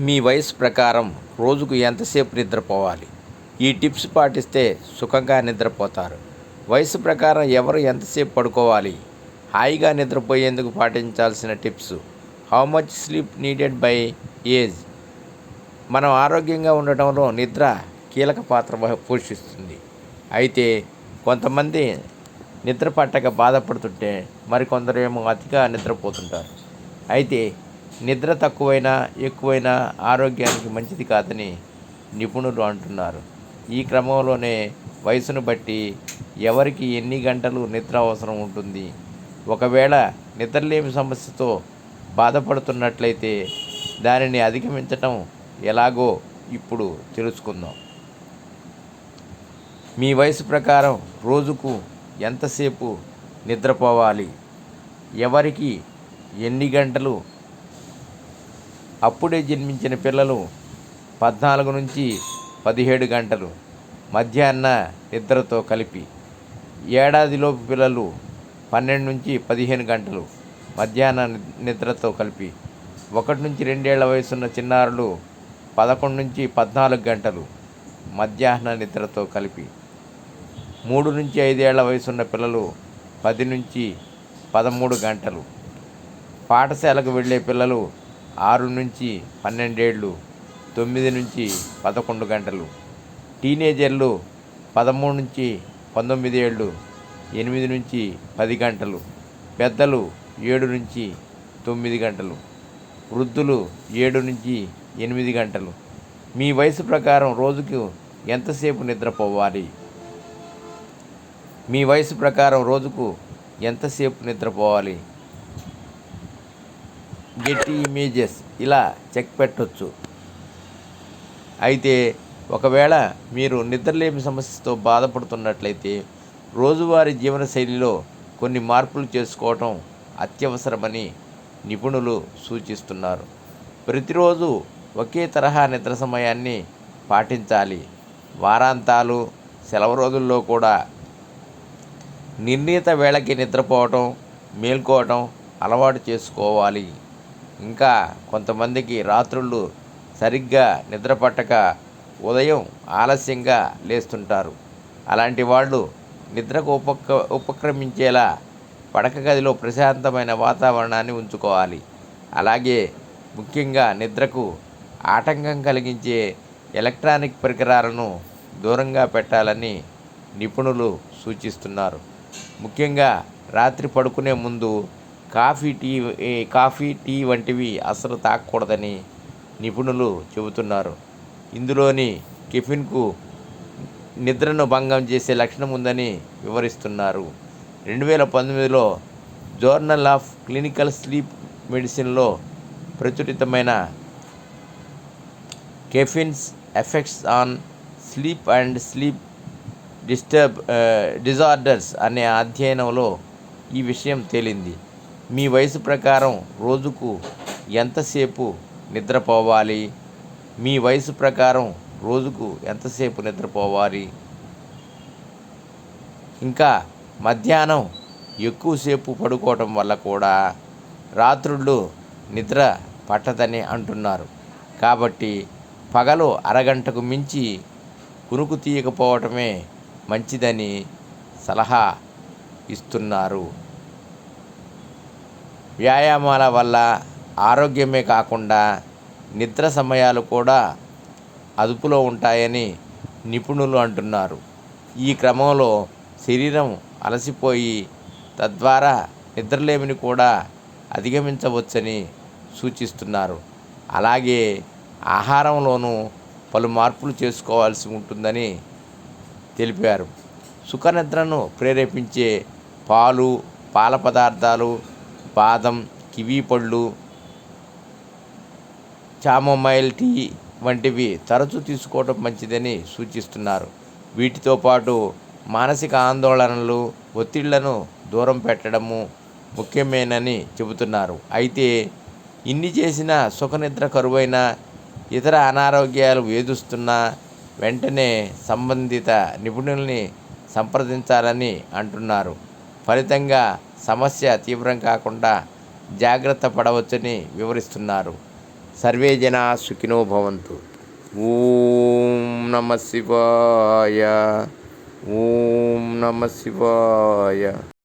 మీ వయసు ప్రకారం రోజుకు ఎంతసేపు నిద్రపోవాలి? ఈ టిప్స్ పాటిస్తే సుఖంగా నిద్రపోతారు. వయసు ప్రకారం ఎవరు ఎంతసేపు పడుకోవాలి? హాయిగా నిద్రపోయేందుకు పాటించాల్సిన tips. How much sleep needed by age? మనం ఆరోగ్యంగా ఉండటంలో నిద్ర కీలక పాత్ర పోషిస్తుంది. అయితే కొంతమంది నిద్ర పట్టక బాధపడుతుంటే మరికొందరేమో అతిగా నిద్రపోతుంటారు. అయితే నిద్ర తక్కువైనా ఎక్కువైనా ఆరోగ్యానికి మంచిది కాదని నిపుణులు అంటున్నారు. ఈ క్రమంలోనే వయసును బట్టి ఎవరికి ఎన్ని గంటలు నిద్ర అవసరం ఉంటుంది? ఒకవేళ నిద్రలేమి సమస్యతో బాధపడుతున్నట్లయితే దానిని అధిగమించటం ఎలాగో ఇప్పుడు తెలుసుకుందాం. మీ వయసు ప్రకారం రోజుకు ఎంతసేపు నిద్రపోవాలి? ఎవరికి ఎన్ని గంటలు? అప్పుడే జన్మించిన పిల్లలు 14 నుంచి 17 గంటలు మధ్యాహ్న నిద్రతో కలిపి, ఏడాదిలోపు పిల్లలు 12 నుంచి 15 గంటలు మధ్యాహ్న నిద్రతో కలిపి, 1 నుంచి 2 ఏళ్ల వయసున్న చిన్నారులు 11 నుంచి 14 గంటలు మధ్యాహ్న నిద్రతో కలిపి, 3 నుంచి 5 ఏళ్ల వయసున్న పిల్లలు 10 నుంచి 13 గంటలు, పాఠశాలకు వెళ్ళే పిల్లలు 6 నుంచి 12 ఏళ్ళు 9 నుంచి 11 గంటలు, టీనేజర్లు 13 నుంచి 19 ఏళ్ళు 8 నుంచి 10 గంటలు, పెద్దలు 7 నుంచి 9 గంటలు, వృద్ధులు 7 నుంచి 8 గంటలు. మీ వయసు ప్రకారం రోజుకు ఎంతసేపు నిద్రపోవాలి? మీ వయసు ప్రకారం రోజుకు ఎంతసేపు నిద్రపోవాలి? గెట్టి ఇమేజెస్ ఇలా చెక్ పెట్టొచ్చు. అయితే ఒకవేళ మీరు నిద్రలేమి సమస్యతో బాధపడుతున్నట్లయితే రోజువారీ జీవనశైలిలో కొన్ని మార్పులు చేసుకోవటం అత్యవసరమని నిపుణులు సూచిస్తున్నారు. ప్రతిరోజు ఒకే తరహా నిద్ర సమయాన్ని పాటించాలి. వారాంతాలు, సెలవు రోజుల్లో కూడా నిర్ణీత వేళకి నిద్రపోవటం, మేల్కోవటం అలవాటు చేసుకోవాలి. ఇంకా కొంతమందికి రాత్రుళ్ళు సరిగ్గా నిద్ర పట్టక ఉదయం ఆలస్యంగా లేస్తుంటారు. అలాంటి వాళ్ళు నిద్రకు ఉపక్రమించేలా పడక గదిలో ప్రశాంతమైన వాతావరణాన్ని ఉంచుకోవాలి. అలాగే ముఖ్యంగా నిద్రకు ఆటంకం కలిగించే ఎలక్ట్రానిక్ పరికరాలను దూరంగా పెట్టాలని నిపుణులు సూచిస్తున్నారు. ముఖ్యంగా రాత్రి పడుకునే ముందు కాఫీ, టీ వంటివి అసలు తాగకూడదని నిపుణులు చెబుతున్నారు. ఇందులోని కెఫిన్కు నిద్రను భంగం చేసే లక్షణం ఉందని వివరిస్తున్నారు. 2019లో జర్నల్ ఆఫ్ క్లినికల్ స్లీప్ మెడిసిన్లో ప్రచురితమైన caffeine's effects on sleep and sleep disorders అనే అధ్యయనంలో ఈ విషయం తేలింది. మీ వయసు ప్రకారం రోజుకు ఎంతసేపు నిద్రపోవాలి? మీ వయసు ప్రకారం రోజుకు ఎంతసేపు నిద్రపోవాలి? ఇంకా మధ్యాహ్నం ఎక్కువసేపు పడుకోవటం వల్ల కూడా రాత్రుళ్ళు నిద్ర పట్టదని అంటున్నారు. కాబట్టి పగలు అరగంటకు మించి కునుకు తీయకపోవటమే మంచిదని సలహా ఇస్తున్నారు. వ్యాయామాల వల్ల ఆరోగ్యమే కాకుండా నిద్ర సమయాలు కూడా అదుపులో ఉంటాయని నిపుణులు అంటున్నారు. ఈ క్రమంలో శరీరం అలసిపోయి తద్వారా నిద్రలేమిని కూడా అధిగమించవచ్చని సూచిస్తున్నారు. అలాగే ఆహారంలోనూ పలు మార్పులు చేసుకోవాల్సి ఉంటుందని తెలిపారు. సుఖనిద్రను ప్రేరేపించే పాలు, పాల పదార్థాలు, బాదం, కివీ పళ్ళు, చామోమైల్ టీ వంటివి తరచూ తీసుకోవడం మంచిదని సూచిస్తున్నారు. వీటితో పాటు మానసిక ఆందోళనలు, ఒత్తిళ్లను దూరం పెట్టడము ముఖ్యమేనని చెబుతున్నారు. అయితే ఇన్ని చేసినా సుఖనిద్ర కరువైన, ఇతర అనారోగ్యాలు వేధిస్తున్నా వెంటనే సంబంధిత నిపుణుల్ని సంప్రదించాలని అంటున్నారు. ఫలితంగా సమస్య తీవ్రం కాకుండా జాగ్రత్త పడవచ్చని వివరిస్తున్నారు. సర్వే జనా సుఖినో భవంతు. ఓం నమ శివాయ. ఓం నమ శివాయ.